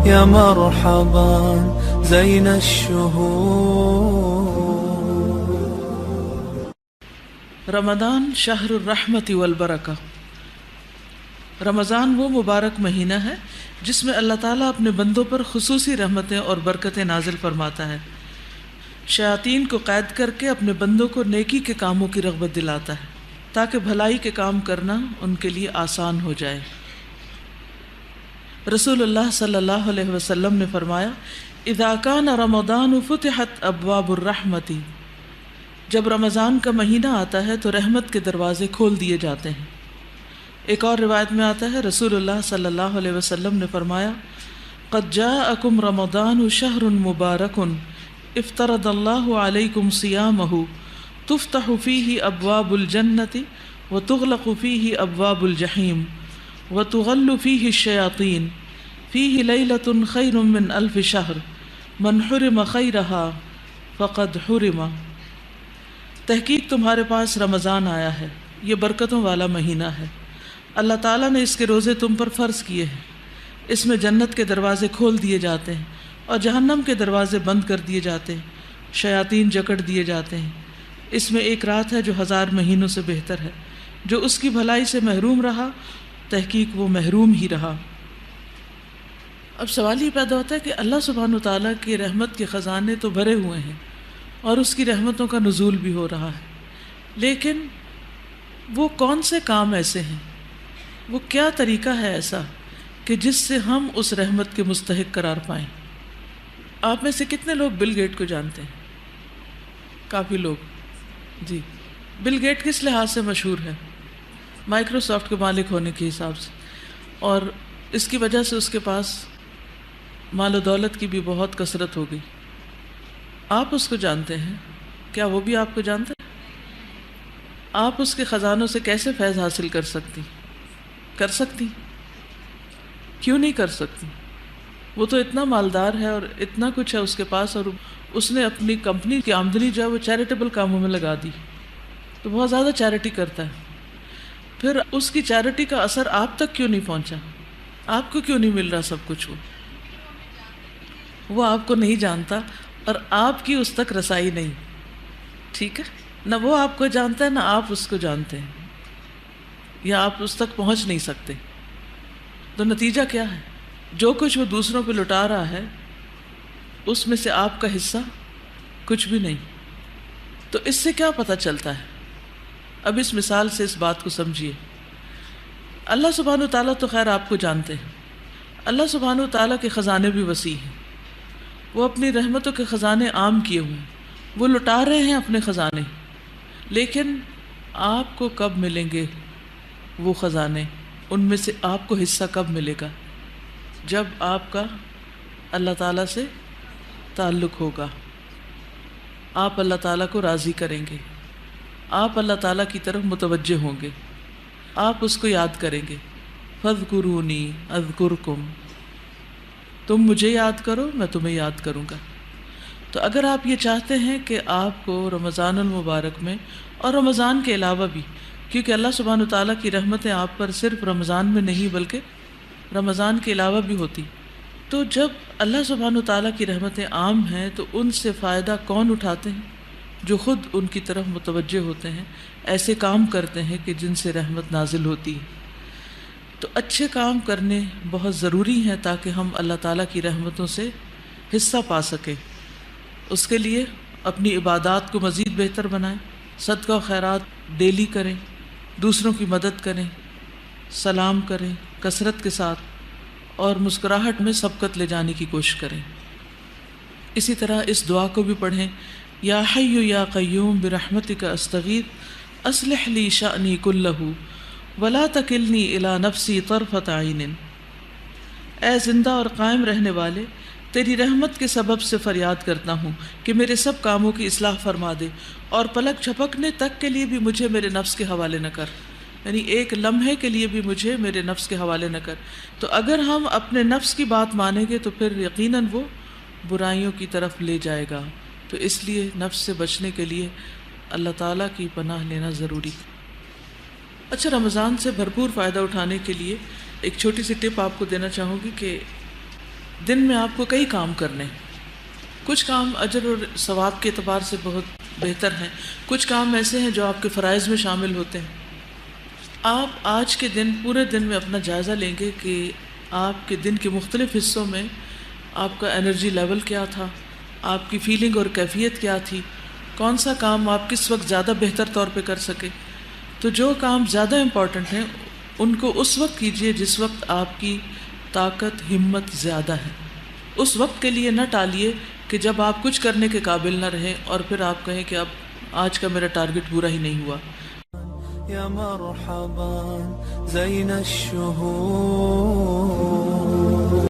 يا مرحبا زين الشهور. رمضان شہر الرحمت والبرکہ. رمضان وہ مبارک مہینہ ہے جس میں اللہ تعالیٰ اپنے بندوں پر خصوصی رحمتیں اور برکتیں نازل فرماتا ہے. شیاطین کو قید کر کے اپنے بندوں کو نیکی کے کاموں کی رغبت دلاتا ہے تاکہ بھلائی کے کام کرنا ان کے لیے آسان ہو جائے. رسول اللہ صلی اللہ علیہ وسلم نے فرمایا اذا کان رمضان فتحت ابواب الرحمت، جب رمضان کا مہینہ آتا ہے تو رحمت کے دروازے کھول دیے جاتے ہیں. ایک اور روایت میں آتا ہے رسول اللہ صلی اللہ علیہ وسلم نے فرمایا قد جاءکم رمضان شہر مبارک افترض اللہ علیکم صیامہ تفتح فیہ ابواب الجنت وتغلق فیہ ابواب الجحیم وتغل فیہ الشیاطین فیہ لیلۃ خیر من الف شہر من حرم خیرہا فقد حرم. تحقیق تمہارے پاس رمضان آیا ہے، یہ برکتوں والا مہینہ ہے. اللہ تعالیٰ نے اس کے روزے تم پر فرض کیے ہیں. اس میں جنت کے دروازے کھول دیے جاتے ہیں اور جہنم کے دروازے بند کر دیے جاتے ہیں، شیاطین جکڑ دیے جاتے ہیں. اس میں ایک رات ہے جو 1000 مہینوں سے بہتر ہے. جو اس کی بھلائی سے محروم رہا تحقیق وہ محروم ہی رہا. اب سوال یہ پیدا ہوتا ہے کہ اللہ سبحانہ وتعالیٰ کی رحمت کے خزانے تو بھرے ہوئے ہیں اور اس کی رحمتوں کا نزول بھی ہو رہا ہے، لیکن وہ کون سے کام ایسے ہیں، وہ کیا طریقہ ہے ایسا کہ جس سے ہم اس رحمت کے مستحق قرار پائیں؟ آپ میں سے کتنے لوگ بل گیٹ کو جانتے ہیں؟ کافی لوگ. جی، بل گیٹ کس لحاظ سے مشہور ہے؟ مائکروسافٹ کے مالک ہونے کے حساب سے، اور اس کی وجہ سے اس کے پاس مال و دولت کی بھی بہت کثرت ہو گئی. آپ اس کو جانتے ہیں، کیا وہ بھی آپ کو جانتے ہیں؟ آپ اس کے خزانوں سے کیسے فیض حاصل کر سکتی؟ کیوں نہیں کر سکتی؟ وہ تو اتنا مالدار ہے اور اتنا کچھ ہے اس کے پاس، اور اس نے اپنی کمپنی کی آمدنی جو ہے وہ چیریٹیبل کاموں میں لگا دی، تو بہت زیادہ چیریٹی کرتا ہے. پھر اس کی چیریٹی کا اثر آپ تک کیوں نہیں پہنچا؟ آپ کو کیوں نہیں مل رہا سب کچھ؟ وہ آپ کو نہیں جانتا اور آپ کی اس تک رسائی نہیں. ٹھیک ہے، نہ وہ آپ کو جانتا ہے نہ آپ اس کو جانتے ہیں، یا آپ اس تک پہنچ نہیں سکتے. تو نتیجہ کیا ہے؟ جو کچھ وہ دوسروں پہ لٹا رہا ہے اس میں سے آپ کا حصہ کچھ بھی نہیں. تو اس سے کیا پتہ چلتا ہے؟ اب اس مثال سے اس بات کو سمجھیے. اللہ سبحانہ و تعالیٰ تو خیر آپ کو جانتے ہیں. اللہ سبحانہ و تعالیٰ کے خزانے بھی وسیع ہیں. وہ اپنی رحمتوں کے خزانے عام کیے ہوئے ہیں، وہ لٹا رہے ہیں اپنے خزانے، لیکن آپ کو کب ملیں گے وہ خزانے؟ ان میں سے آپ کو حصہ کب ملے گا؟ جب آپ کا اللہ تعالیٰ سے تعلق ہوگا، آپ اللہ تعالیٰ کو راضی کریں گے، آپ اللہ تعالیٰ کی طرف متوجہ ہوں گے، آپ اس کو یاد کریں گے. فاذکرونی اذکرکم، تم مجھے یاد کرو میں تمہیں یاد کروں گا. تو اگر آپ یہ چاہتے ہیں کہ آپ کو رمضان المبارک میں اور رمضان کے علاوہ بھی، کیونکہ اللہ سبحانہ وتعالیٰ کی رحمتیں آپ پر صرف رمضان میں نہیں بلکہ رمضان کے علاوہ بھی ہوتی، تو جب اللہ سبحانہ وتعالیٰ کی رحمتیں عام ہیں تو ان سے فائدہ کون اٹھاتے ہیں؟ جو خود ان کی طرف متوجہ ہوتے ہیں، ایسے کام کرتے ہیں کہ جن سے رحمت نازل ہوتی ہے. تو اچھے کام کرنے بہت ضروری ہیں تاکہ ہم اللہ تعالیٰ کی رحمتوں سے حصہ پا سکیں. اس کے لیے اپنی عبادات کو مزید بہتر بنائیں، صدقہ و خیرات ڈیلی کریں، دوسروں کی مدد کریں، سلام کریں کثرت کے ساتھ، اور مسکراہٹ میں سبقت لے جانے کی کوشش کریں. اسی طرح اس دعا کو بھی پڑھیں، یا حی یا قیوم برحمتک استغیث اصلح لی شأنی کلہ ولا تکلنی الی نفسی طرفۃ عین. اے زندہ اور قائم رہنے والے، تیری رحمت کے سبب سے فریاد کرتا ہوں کہ میرے سب کاموں کی اصلاح فرما دے، اور پلک جھپکنے تک کے لیے بھی مجھے میرے نفس کے حوالے نہ کر، یعنی ایک لمحے کے لیے بھی مجھے میرے نفس کے حوالے نہ کر. تو اگر ہم اپنے نفس کی بات مانیں گے تو پھر یقیناً وہ برائیوں کی طرف لے جائے گا. تو اس لیے نفس سے بچنے کے لیے اللہ تعالیٰ کی پناہ لینا ضروری. اچھا، رمضان سے بھرپور فائدہ اٹھانے کے لیے ایک چھوٹی سی ٹپ آپ کو دینا چاہوں گی کہ دن میں آپ کو کئی کام کرنے ہیں. کچھ کام اجر اور ثواب کے اعتبار سے بہت بہتر ہیں، کچھ کام ایسے ہیں جو آپ کے فرائض میں شامل ہوتے ہیں. آپ آج کے دن پورے دن میں اپنا جائزہ لیں گے کہ آپ کے دن کے مختلف حصوں میں آپ کا انرجی لیول کیا تھا، آپ کی فیلنگ اور کیفیت کیا تھی، کون سا کام آپ کس وقت زیادہ بہتر طور پہ کر سکے. تو جو کام زیادہ امپورٹنٹ ہیں ان کو اس وقت کیجئے جس وقت آپ کی طاقت ہمت زیادہ ہے. اس وقت کے لیے نہ ٹالیے کہ جب آپ کچھ کرنے کے قابل نہ رہیں اور پھر آپ کہیں کہ اب آج کا میرا ٹارگٹ پورا ہی نہیں ہوا. يا مرحبا زين الشهور